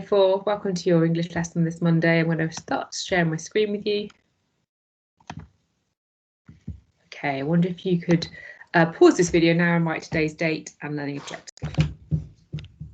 4, welcome to your English lesson this Monday. I'm going to start sharing my screen with you. Okay, I wonder if you could pause this video now and write today's date and learning objective.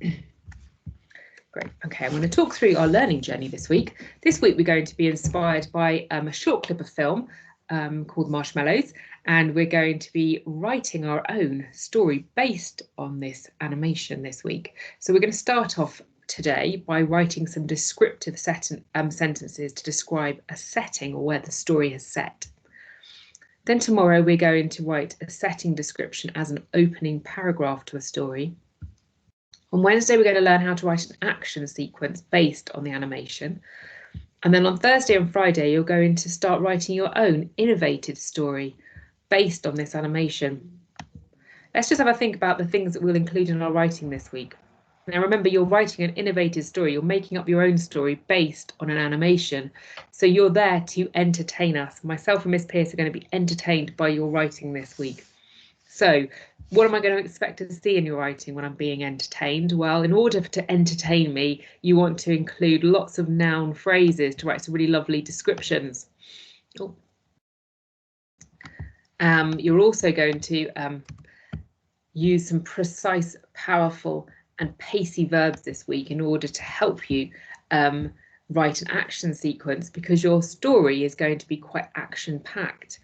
Great. Okay, I'm going to talk through our learning journey this week. This week we're going to be inspired by a short clip of film called Marshmallows, and we're going to be writing our own story based on this animation this week. So we're going to start off today by writing some descriptive sentences to describe a setting or where the story is set. Then tomorrow we're going to write a setting description as an opening paragraph to a story. On Wednesday we're going to learn how to write an action sequence based on the animation. And then on Thursday and Friday you're going to start writing your own innovative story based on this animation. Let's just have a think about the things that we'll include in our writing this week. Now remember, you're writing an innovative story, you're making up your own story based on an animation. So you're there to entertain us. Myself and Miss Pierce are going to be entertained by your writing this week. So what am I going to expect to see in your writing when I'm being entertained? Well, in order to entertain me, you want to include lots of noun phrases to write some really lovely descriptions. You're also going to use some precise, powerful and pacey verbs this week in order to help you write an action sequence, because your story is going to be quite action-packed.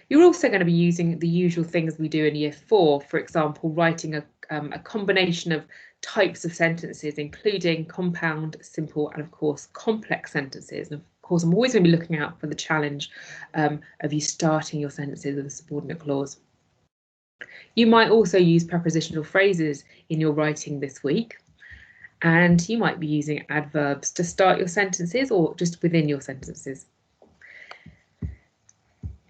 You're also going to be using the usual things we do in Year 4, for example, writing a combination of types of sentences, including compound, simple, and of course complex sentences. And of course, I'm always going to be looking out for the challenge of you starting your sentences with a subordinate clause. You might also use prepositional phrases in your writing this week, and you might be using adverbs to start your sentences or just within your sentences.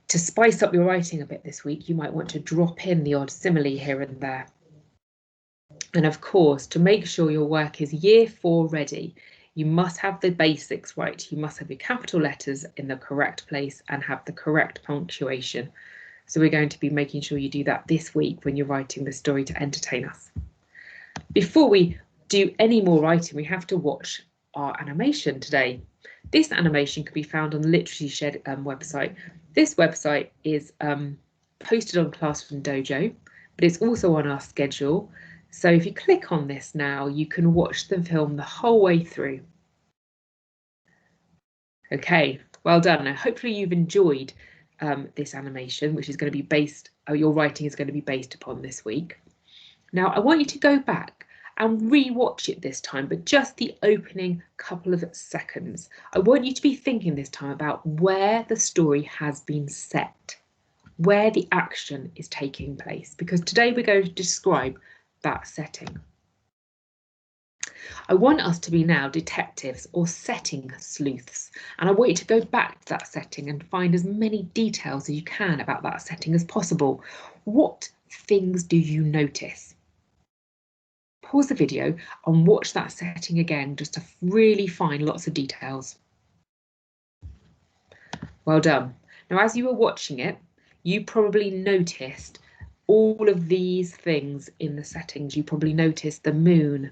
To spice up your writing a bit this week, you might want to drop in the odd simile here and there. And of course, to make sure your work is Year 4 ready, you must have the basics right. You must have your capital letters in the correct place and have the correct punctuation. So we're going to be making sure you do that this week when you're writing the story to entertain us. Before we do any more writing, we have to watch our animation today. This animation can be found on the Literacy Shed website. This website is posted on Classroom Dojo, but it's also on our schedule. So if you click on this now, you can watch the film the whole way through. Okay, well done. Now, hopefully you've enjoyed this animation, which is going to be based, your writing is going to be based upon this week. Now I want you to go back and re-watch it this time, but just the opening couple of seconds. I want you to be thinking this time about where the story has been set, where the action is taking place, because today we're going to describe that setting. I want us to be now detectives or setting sleuths, and I want you to go back to that setting and find as many details as you can about that setting as possible. What things do you notice? Pause the video and watch that setting again just to really find lots of details. Well done. Now, as you were watching it, you probably noticed all of these things in the settings. You probably noticed the moon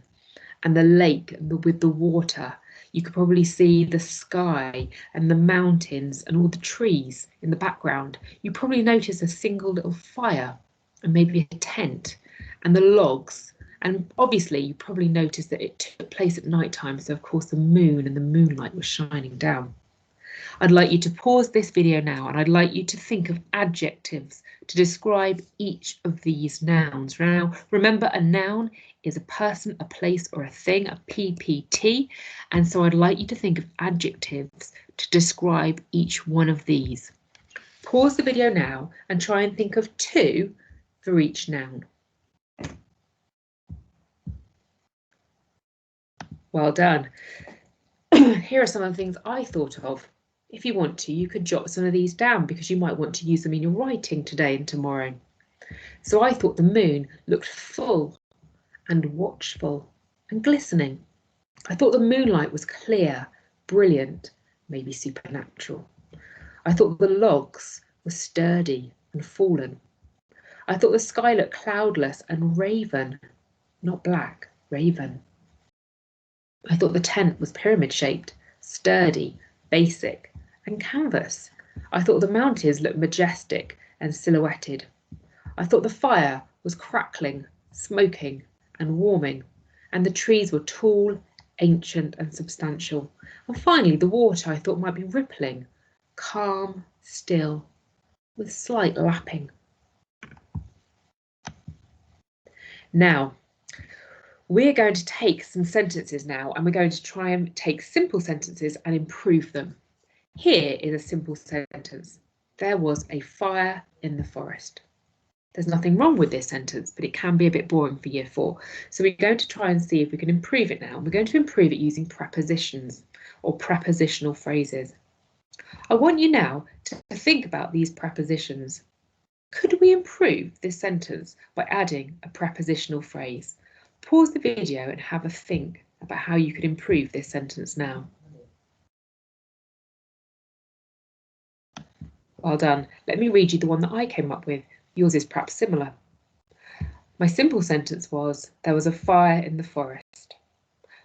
and the lake with the water. You could probably see the sky and the mountains and all the trees in the background. You probably noticed a single little fire and maybe a tent and the logs. And obviously you probably noticed that it took place at night time, so of course the moon and the moonlight was shining down. I'd like you to pause this video now, and I'd like you to think of adjectives to describe each of these nouns. Now, remember, a noun is a person, a place, or a thing, a PPT, and so I'd like you to think of adjectives to describe each one of these. Pause the video now and try and think of 2 for each noun. Well done. Here are some of the things I thought of. If you want to, you could jot some of these down because you might want to use them in your writing today and tomorrow. So I thought the moon looked full and watchful and glistening. I thought the moonlight was clear, brilliant, maybe supernatural. I thought the logs were sturdy and fallen. I thought the sky looked cloudless and raven, not black, raven. I thought the tent was pyramid shaped, sturdy, basic, and canvas. I thought the mountains looked majestic and silhouetted. I thought the fire was crackling, smoking, and warming, and the trees were tall, ancient, and substantial. And finally, the water I thought might be rippling, calm, still, with slight lapping. Now, we're going to take some sentences now, and we're going to try and take simple sentences and improve them. Here is a simple sentence. There was a fire in the forest. There's nothing wrong with this sentence, but it can be a bit boring for year 4. So we're going to try and see if we can improve it now. We're going to improve it using prepositions or prepositional phrases. I want you now to think about these prepositions. Could we improve this sentence by adding a prepositional phrase? Pause the video and have a think about how you could improve this sentence now. Well done. Let me read you the one that I came up with. Yours is perhaps similar. My simple sentence was, there was a fire in the forest.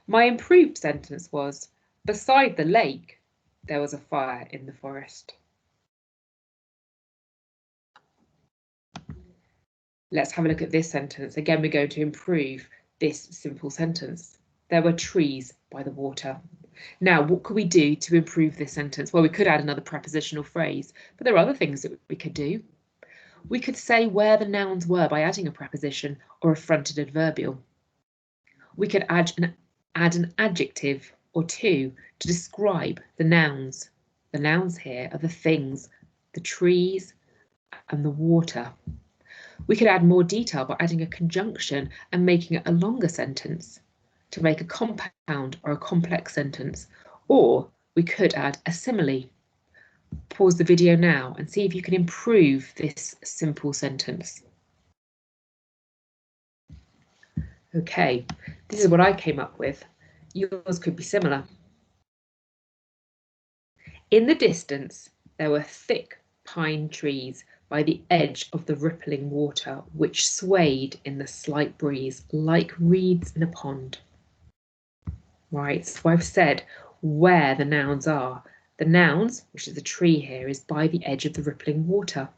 My improved sentence was, beside the lake, there was a fire in the forest. Let's have a look at this sentence. Again, we're going to improve this simple sentence. There were trees by the water. Now, what could we do to improve this sentence? Well, we could add another prepositional phrase, but there are other things that we could do. We could say where the nouns were by adding a preposition or a fronted adverbial. We could add an adjective or two to describe the nouns. The nouns here are the things, the trees and the water. We could add more detail by adding a conjunction and making it a longer sentence to make a compound or a complex sentence, or we could add a simile. Pause the video now and see if you can improve this simple sentence. Okay, this is what I came up with. Yours could be similar. In the distance, there were thick pine trees by the edge of the rippling water, which swayed in the slight breeze like reeds in a pond. Right, so I've said where the nouns are. The nouns, which is the tree here, is by the edge of the rippling water.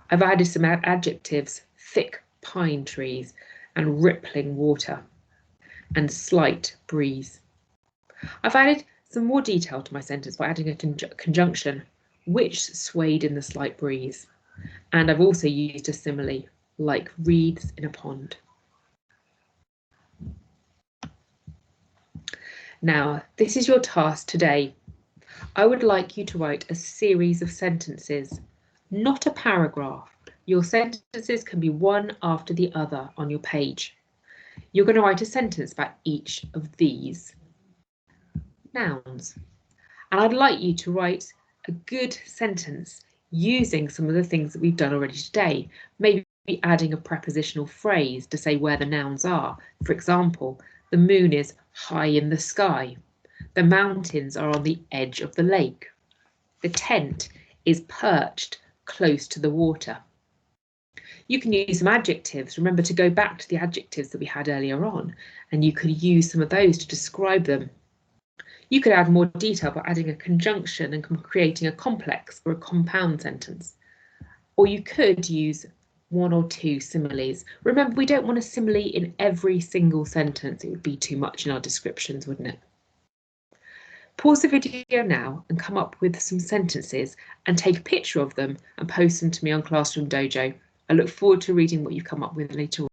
I've added some adjectives, thick pine trees and rippling water and slight breeze. I've added some more detail to my sentence by adding a conjunction, which swayed in the slight breeze. And I've also used a simile, like reeds in a pond. Now, this is your task today. I would like you to write a series of sentences, not a paragraph. Your sentences can be one after the other on your page. You're going to write a sentence about each of these nouns. And I'd like you to write a good sentence using some of the things that we've done already today. Maybe adding a prepositional phrase to say where the nouns are. For example, the moon is high in the sky. The mountains are on the edge of the lake. The tent is perched close to the water. You can use some adjectives. Remember to go back to the adjectives that we had earlier on, and you could use some of those to describe them. You could add more detail by adding a conjunction and creating a complex or a compound sentence. Or you could use one or two similes. Remember, we don't want a simile in every single sentence. It would be too much in our descriptions, wouldn't it? Pause the video now and come up with some sentences and take a picture of them and post them to me on Classroom Dojo. I look forward to reading what you've come up with later on.